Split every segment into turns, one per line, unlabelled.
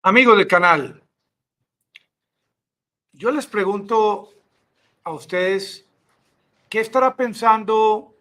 Amigos del canal, yo les pregunto a ustedes, ¿qué estará pensando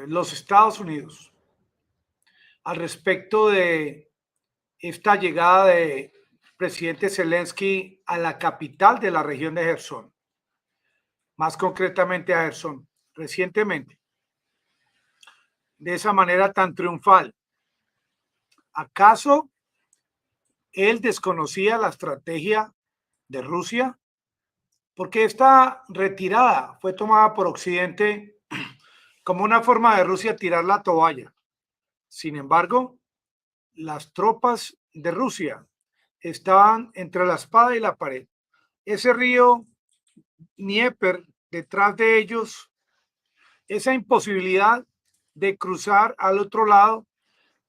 los Estados Unidos al respecto de esta llegada de presidente Zelensky a la capital de la región de Gerson, más concretamente a Gerson, recientemente, de esa manera tan triunfal? ¿Acaso él desconocía la estrategia de Rusia? Porque esta retirada fue tomada por Occidente como una forma de Rusia tirar la toalla. Sin embargo, las tropas de Rusia estaban entre la espada y la pared. Ese río Dnieper detrás de ellos, esa imposibilidad de cruzar al otro lado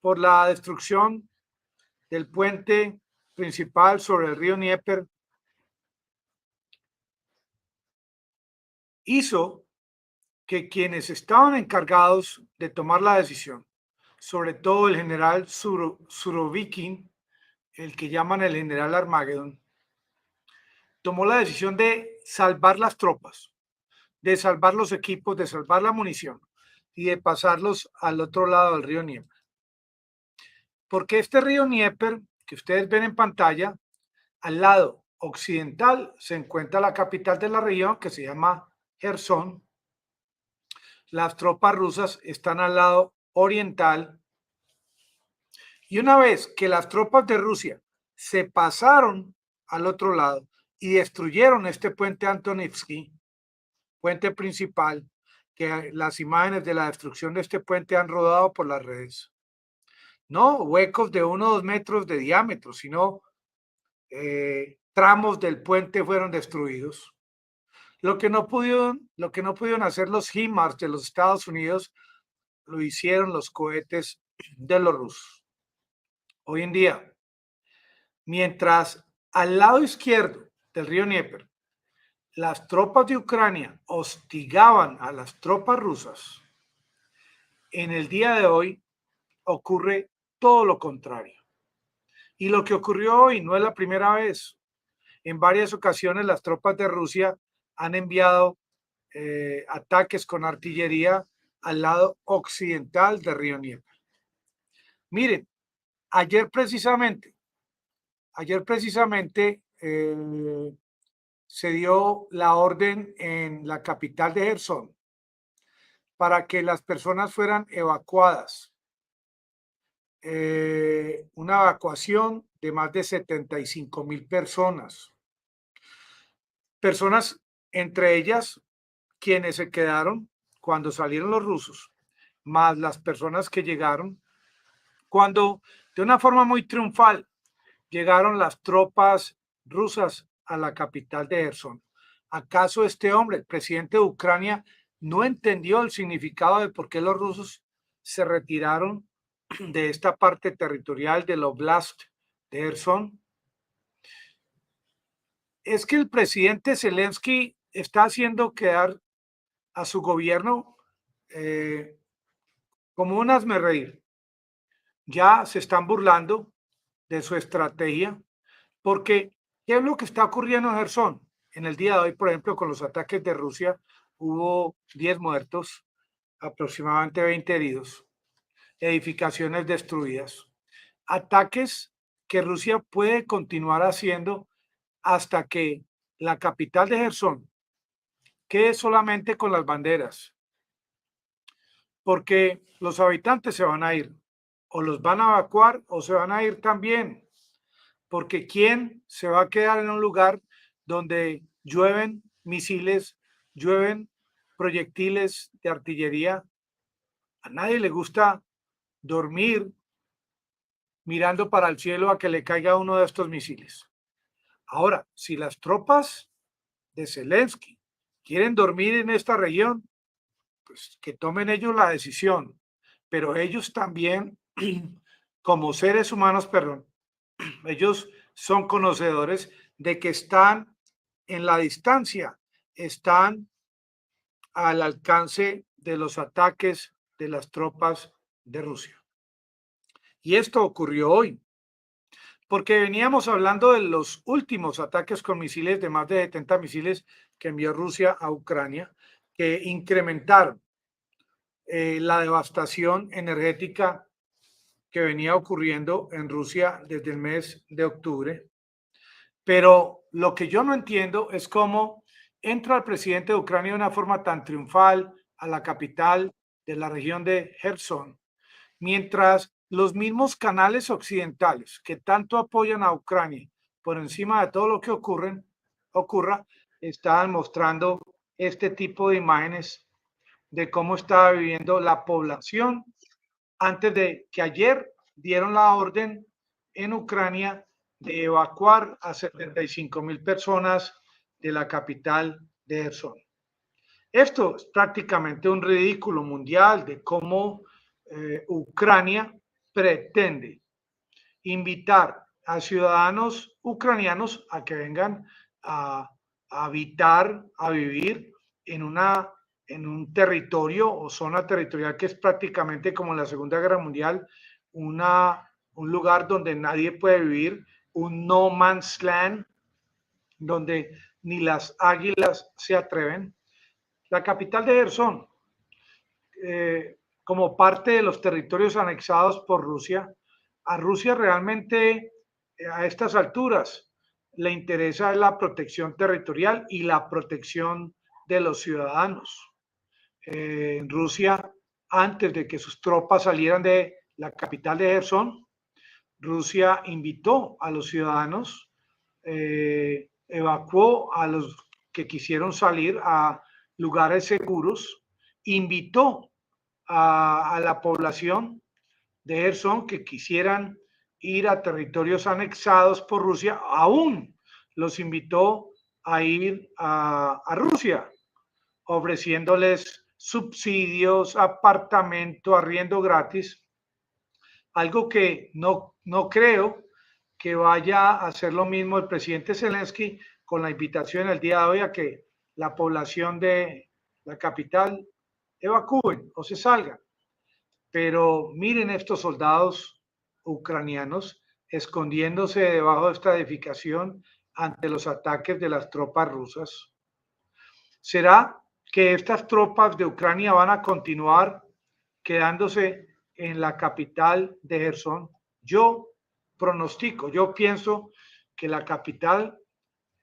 por la destrucción del puente principal sobre el río Dnieper, hizo que quienes estaban encargados de tomar la decisión, sobre todo el general Surovikin, el que llaman el general Armageddon, tomó la decisión de salvar las tropas, de salvar los equipos, de salvar la munición y de pasarlos al otro lado del río Dnieper. Porque este río Dnieper, que ustedes ven en pantalla, al lado occidental se encuentra la capital de la región, que se llama Gerson. Las tropas rusas están al lado oriental. Y una vez que las tropas de Rusia se pasaron al otro lado y destruyeron este puente Antonivsky, puente principal, que las imágenes de la destrucción de este puente han rodado por las redes. No huecos de 1 o 2 metros de diámetro, sino tramos del puente fueron destruidos. Lo que no pudieron hacer los HIMARS de los Estados Unidos, lo hicieron los cohetes de los rusos. Hoy en día, mientras al lado izquierdo del río Dnieper, las tropas de Ucrania hostigaban a las tropas rusas, en el día de hoy ocurre todo lo contrario. Y lo que ocurrió hoy no es la primera vez. En varias ocasiones las tropas de Rusia han enviado ataques con artillería al lado occidental del río Dnieper. Miren, ayer precisamente, se dio la orden en la capital de Gerson para que las personas fueran evacuadas. Una evacuación de más de 75,000 personas. Personas, entre ellas, quienes se quedaron cuando salieron los rusos, más las personas que llegaron cuando, de una forma muy triunfal, llegaron las tropas rusas a la capital de Gerson. ¿Acaso este hombre, el presidente de Ucrania, no entendió el significado de por qué los rusos se retiraron de esta parte territorial del Oblast de Gerson? Es que el presidente Zelensky está haciendo quedar a su gobierno como un hazmerreír. Ya se están burlando de su estrategia, porque ¿qué es lo que está ocurriendo en Gerson? En el día de hoy, por ejemplo, con los ataques de Rusia, hubo 10 muertos, aproximadamente 20 heridos, edificaciones destruidas, ataques que Rusia puede continuar haciendo hasta que la capital de Gerson quede solamente con las banderas, porque los habitantes se van a ir, o los van a evacuar o se van a ir también, porque ¿quién se va a quedar en un lugar donde llueven misiles, llueven proyectiles de artillería? A nadie le gusta dormir mirando para el cielo a que le caiga uno de estos misiles. Ahora, si las tropas de Zelensky quieren dormir en esta región, pues que tomen ellos la decisión, pero ellos también, como seres humanos, perdón, ellos son conocedores de que están en la distancia, están al alcance de los ataques de las tropas de Rusia. Y esto ocurrió hoy. porque veníamos hablando de los últimos ataques con misiles, de más de 70 misiles que envió Rusia a Ucrania, que incrementaron la devastación energética que venía ocurriendo en Rusia desde el mes de octubre. Pero lo que yo no entiendo es cómo entra el presidente de Ucrania de una forma tan triunfal a la capital de la región de Gerson, mientras los mismos canales occidentales que tanto apoyan a Ucrania por encima de todo lo que ocurra, estaban mostrando este tipo de imágenes de cómo estaba viviendo la población antes de que ayer dieron la orden en Ucrania de evacuar a 75,000 personas de la capital de Gerson. Esto es prácticamente un ridículo mundial de cómo Ucrania pretende invitar a ciudadanos ucranianos a que vengan a habitar, a vivir en un territorio o zona territorial que es prácticamente como en la Segunda Guerra Mundial, un lugar donde nadie puede vivir, un no man's land, donde ni las águilas se atreven. La capital de Gerson, como parte de los territorios anexados por Rusia, a Rusia realmente a estas alturas le interesa la protección territorial y la protección de los ciudadanos. Rusia, antes de que sus tropas salieran de la capital de Gerson, Rusia invitó a los ciudadanos, evacuó a los que quisieron salir a lugares seguros, invitó a la población de Gerson que quisieran ir a territorios anexados por Rusia, aún los invitó a ir a Rusia, ofreciéndoles subsidios, apartamento, arriendo gratis, algo que no creo que vaya a hacer lo mismo el presidente Zelensky con la invitación el día de hoy a que la población de la capital evacúen o se salgan. Pero miren estos soldados ucranianos escondiéndose debajo de esta edificación ante los ataques de las tropas rusas. ¿Será que estas tropas de Ucrania van a continuar quedándose en la capital de Gerson? Yo pronostico, yo pienso que la capital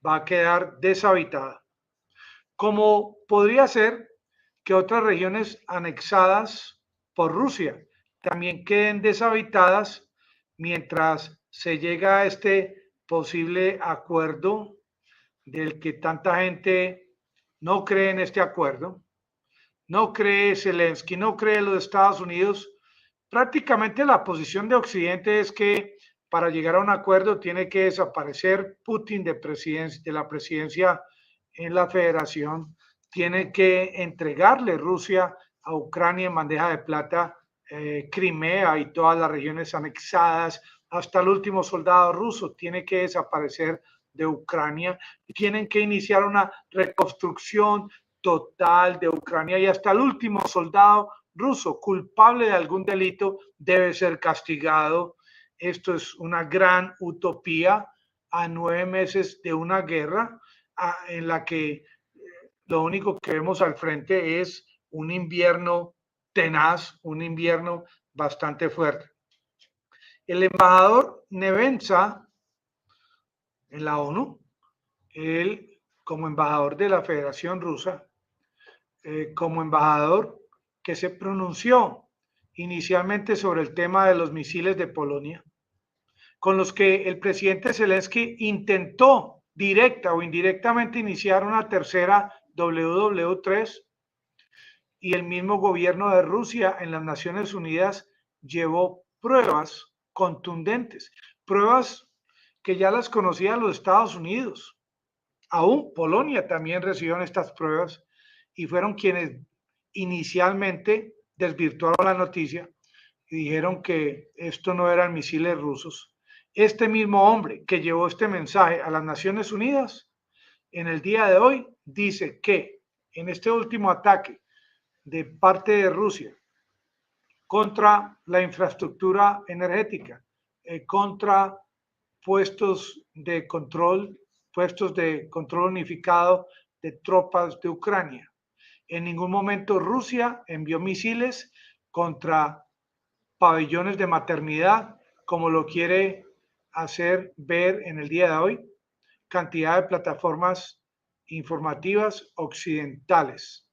va a quedar deshabitada, como podría ser que otras regiones anexadas por Rusia también queden deshabitadas mientras se llega a este posible acuerdo del que tanta gente no cree en este acuerdo, no cree Zelensky, no cree los Estados Unidos. Prácticamente la posición de Occidente es que para llegar a un acuerdo tiene que desaparecer Putin de la presidencia en la federación, tiene que entregarle Rusia a Ucrania en bandeja de plata, Crimea y todas las regiones anexadas, hasta el último soldado ruso tiene que desaparecer de Ucrania, tienen que iniciar una reconstrucción total de Ucrania y hasta el último soldado ruso culpable de algún delito debe ser castigado. Esto es una gran utopía a 9 meses de una guerra en la que lo único que vemos al frente es un invierno tenaz, un invierno bastante fuerte. El embajador Nevenza en la ONU, él como embajador de la Federación Rusa, como embajador que se pronunció inicialmente sobre el tema de los misiles de Polonia, con los que el presidente Zelensky intentó directa o indirectamente iniciar una tercera WW3 y el mismo gobierno de Rusia en las Naciones Unidas llevó pruebas contundentes, pruebas que ya las conocían los Estados Unidos. Aún Polonia también recibió estas pruebas y fueron quienes inicialmente desvirtuaron la noticia y dijeron que esto no eran misiles rusos. Este mismo hombre que llevó este mensaje a las Naciones Unidas, en el día de hoy dice que en este último ataque de parte de Rusia contra la infraestructura energética, contra puestos de control unificado de tropas de Ucrania. En ningún momento Rusia envió misiles contra pabellones de maternidad, como lo quiere hacer ver en el día de hoy cantidad de plataformas informativas occidentales.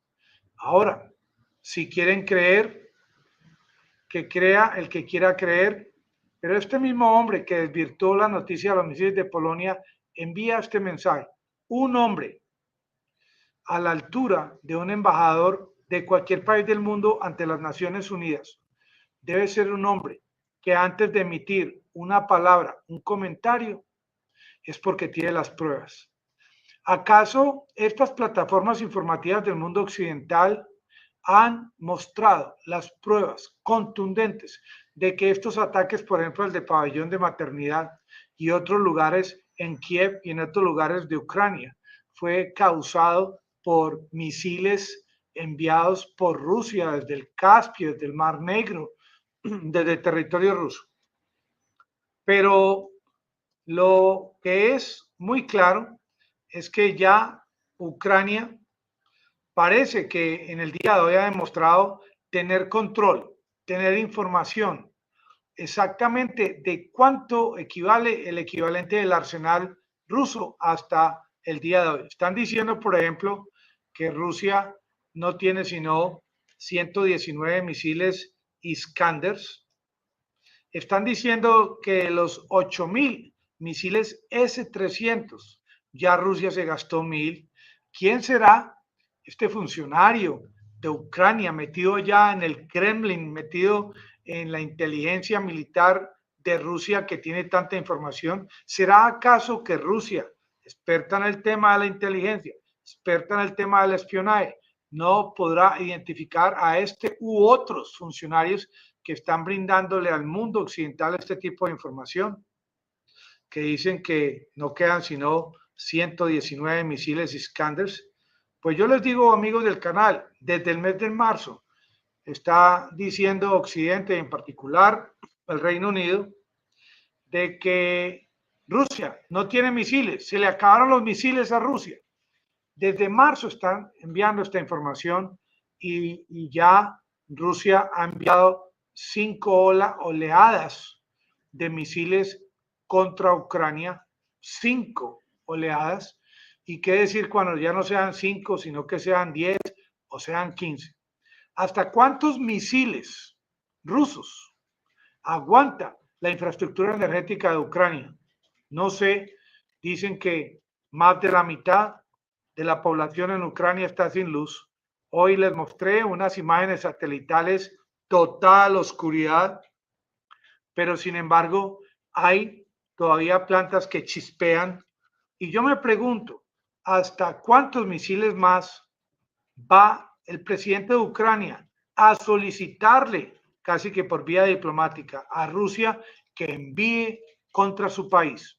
Ahora, si quieren creer, que crea el que quiera creer, pero este mismo hombre que desvirtuó la noticia de los misiles de Polonia envía este mensaje. Un hombre a la altura de un embajador de cualquier país del mundo ante las Naciones Unidas debe ser un hombre que antes de emitir una palabra, un comentario, es porque tiene las pruebas. ¿Acaso estas plataformas informativas del mundo occidental han mostrado las pruebas contundentes de que estos ataques, por ejemplo, el de pabellón de maternidad y otros lugares en Kiev y en otros lugares de Ucrania, fue causado por misiles enviados por Rusia desde el Caspio, desde el Mar Negro, desde el territorio ruso? Pero lo que es muy claro es que ya Ucrania parece que en el día de hoy ha demostrado tener control, tener información exactamente de cuánto equivale el equivalente del arsenal ruso hasta el día de hoy. Están diciendo, por ejemplo, que Rusia no tiene sino 119 misiles Iskanders. Están diciendo que los 8.000 misiles S-300, ya Rusia se gastó 1.000. ¿Quién será este funcionario de Ucrania metido ya en el Kremlin, metido en la inteligencia militar de Rusia que tiene tanta información? ¿Será acaso que Rusia, experta en el tema de la inteligencia, experta en el tema del espionaje, no podrá identificar a este u otros funcionarios que están brindándole al mundo occidental este tipo de información, que dicen que no quedan sino 119 misiles Iskanders? Pues yo les digo, amigos del canal, desde el mes de marzo está diciendo Occidente, en particular el Reino Unido, de que Rusia no tiene misiles, se le acabaron los misiles a Rusia. Desde marzo están enviando esta información y ya Rusia ha enviado 5 oleadas de misiles contra Ucrania, 5 oleadas. Y qué decir cuando ya no sean 5, sino que sean 10 o sean 15. ¿Hasta cuántos misiles rusos aguanta la infraestructura energética de Ucrania? No sé, dicen que más de la mitad de la población en Ucrania está sin luz. Hoy les mostré unas imágenes satelitales, total oscuridad, pero sin embargo hay todavía plantas que chispean. Y yo me pregunto, ¿hasta cuántos misiles más va el presidente de Ucrania a solicitarle, casi que por vía diplomática, a Rusia que envíe contra su país?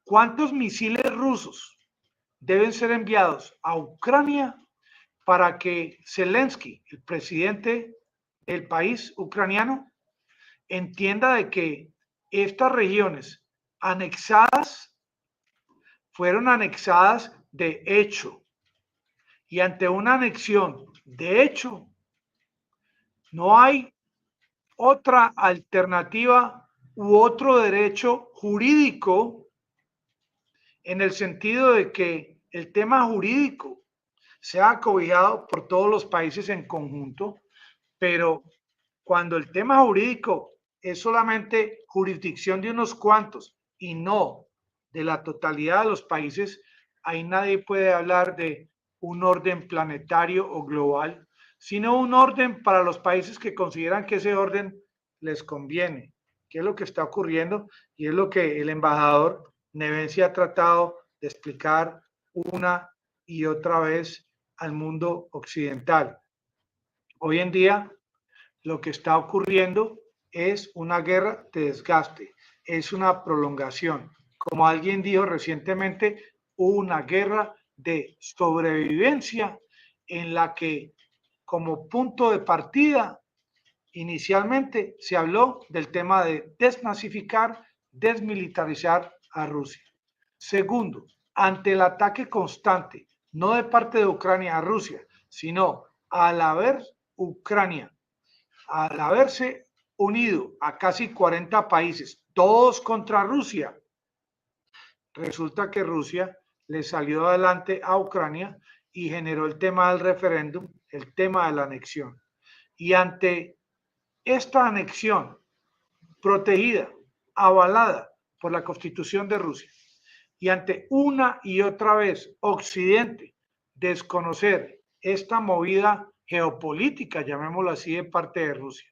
¿Cuántos misiles rusos deben ser enviados a Ucrania para que Zelensky, el presidente del país ucraniano, entienda de que estas regiones anexadas fueron anexadas de hecho? Y ante una anexión de hecho, no hay otra alternativa u otro derecho jurídico, en el sentido de que el tema jurídico sea acobijado por todos los países en conjunto, pero cuando el tema jurídico es solamente jurisdicción de unos cuantos y no de la totalidad de los países, ahí nadie puede hablar de un orden planetario o global, sino un orden para los países que consideran que ese orden les conviene, que es lo que está ocurriendo y es lo que el embajador Nevensi ha tratado de explicar una y otra vez al mundo occidental. Hoy en día lo que está ocurriendo es una guerra de desgaste, es una prolongación. Como alguien dijo recientemente, una guerra de sobrevivencia en la que como punto de partida inicialmente se habló del tema de desnazificar, desmilitarizar a Rusia. Segundo, ante el ataque constante, no de parte de Ucrania a Rusia, sino al haberse unido a casi 40 países, todos contra Rusia, resulta que Rusia le salió adelante a Ucrania y generó el tema del referéndum, el tema de la anexión. Y ante esta anexión protegida, avalada por la Constitución de Rusia, y ante una y otra vez Occidente desconocer esta movida geopolítica, llamémoslo así, de parte de Rusia,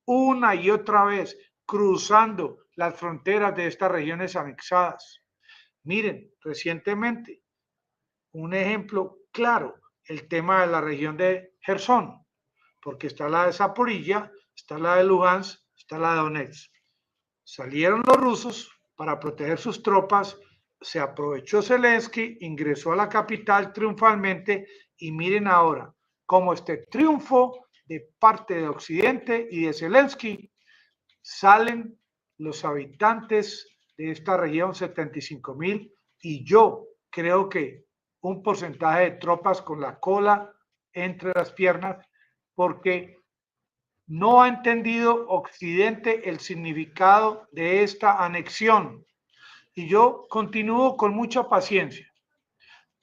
una y otra vez cruzando las fronteras de estas regiones anexadas. Miren, recientemente, un ejemplo claro, el tema de la región de Gerson, porque está la de Zaporilla, está la de Lugansk, está la de Donetsk. Salieron los rusos para proteger sus tropas, se aprovechó Zelensky, ingresó a la capital triunfalmente y miren ahora cómo este triunfo de parte de Occidente y de Zelensky salen los habitantes de esta región 75,000 y yo creo que un porcentaje de tropas con la cola entre las piernas porque no ha entendido Occidente el significado de esta anexión. Y yo continúo con mucha paciencia.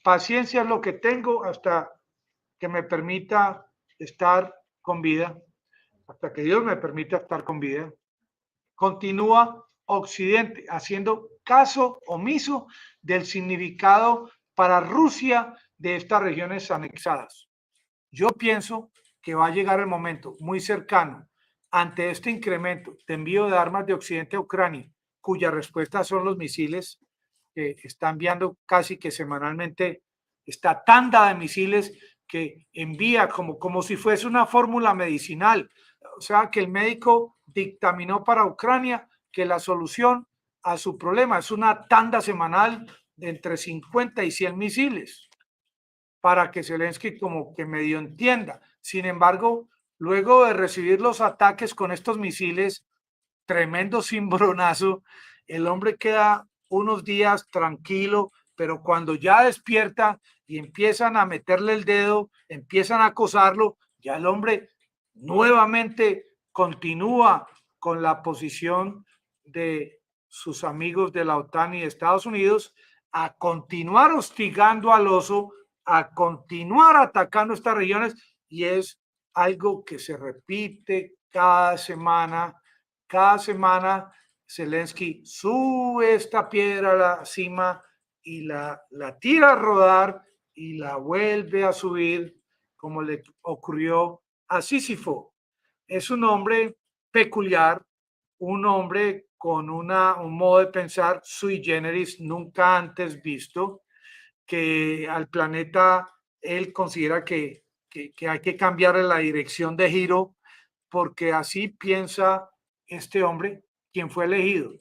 Paciencia es lo que tengo hasta que me permita estar con vida, hasta que Dios me permita estar con vida. Continúa Occidente haciendo caso omiso del significado para Rusia de estas regiones anexadas. Yo pienso que va a llegar el momento muy cercano ante este incremento de envío de armas de Occidente a Ucrania, cuya respuesta son los misiles que está enviando casi que semanalmente esta tanda de misiles que envía como si fuese una fórmula medicinal. O sea, que el médico dictaminó para Ucrania que la solución a su problema es una tanda semanal de entre 50 y 100 misiles para que Zelensky como que medio entienda. Sin embargo, luego de recibir los ataques con estos misiles, tremendo cimbronazo, el hombre queda unos días tranquilo, pero cuando ya despierta y empiezan a meterle el dedo, empiezan a acosarlo, ya el hombre nuevamente continúa con la posición de sus amigos de la OTAN y de Estados Unidos a continuar hostigando al oso, a continuar atacando estas regiones y es algo que se repite cada semana. Cada semana Zelensky sube esta piedra a la cima y la tira a rodar y la vuelve a subir como le ocurrió a Sísifo. Es un hombre peculiar, un hombre con un modo de pensar sui generis nunca antes visto, que al planeta él considera que hay que cambiar la dirección de giro porque así piensa este hombre, quien fue elegido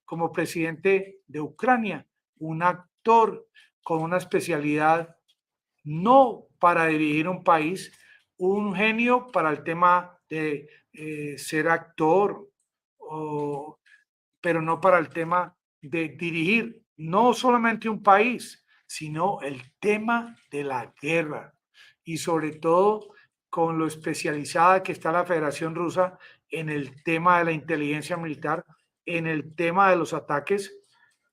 como presidente de Ucrania, un actor con una especialidad no para dirigir un país, un genio para el tema de ser actor, pero no para el tema de dirigir no solamente un país, sino el tema de la guerra y sobre todo con lo especializada que está la Federación Rusa en el tema de la inteligencia militar, en el tema de los ataques.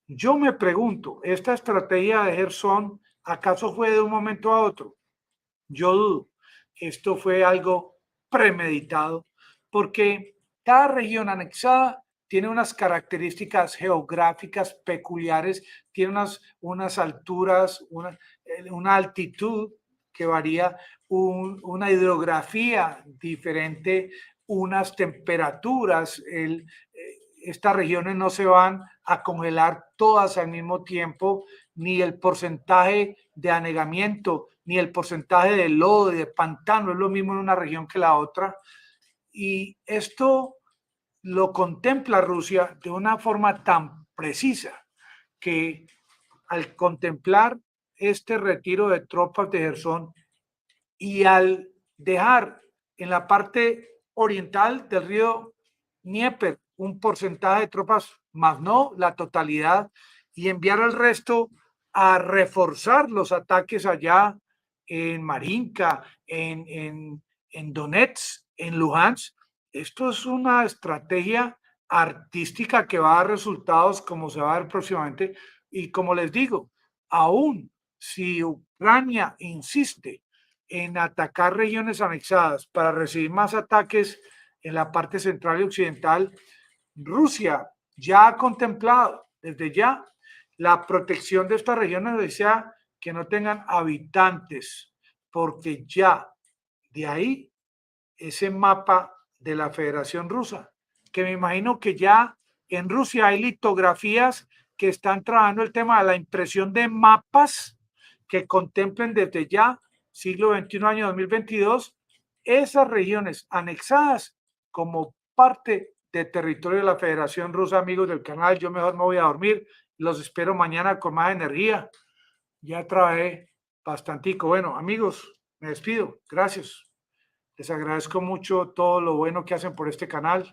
Yo me pregunto, ¿esta estrategia de Gerson acaso fue de un momento a otro? Yo dudo. Esto fue algo premeditado porque cada región anexada tiene unas características geográficas peculiares, tiene unas alturas, una altitud que varía, una hidrografía diferente, unas temperaturas. Estas regiones no se van a congelar todas al mismo tiempo, ni el porcentaje de anegamiento, ni el porcentaje de lodo y de pantano es lo mismo en una región que la otra. Y esto lo contempla Rusia de una forma tan precisa que al contemplar este retiro de tropas de Gerson y al dejar en la parte oriental del río Dnieper un porcentaje de tropas, más no la totalidad, y enviar al resto a reforzar los ataques allá en Marinka, en Donetsk, en Luhansk. Esto es una estrategia artística que va a dar resultados como se va a ver próximamente. Y como les digo, aún si Ucrania insiste en atacar regiones anexadas para recibir más ataques en la parte central y occidental, Rusia ya ha contemplado desde ya la protección de estas regiones, o sea, que no tengan habitantes, porque ya de ahí ese mapa de la Federación Rusa, que me imagino que ya en Rusia hay litografías que están trabajando el tema de la impresión de mapas que contemplen desde ya, siglo XXI, año 2022, esas regiones anexadas como parte de territorio de la Federación Rusa. Amigos del canal, yo mejor me voy a dormir. Los espero mañana con más energía. Ya trabajé bastantico. Bueno, amigos, me despido. Gracias. Les agradezco mucho todo lo bueno que hacen por este canal.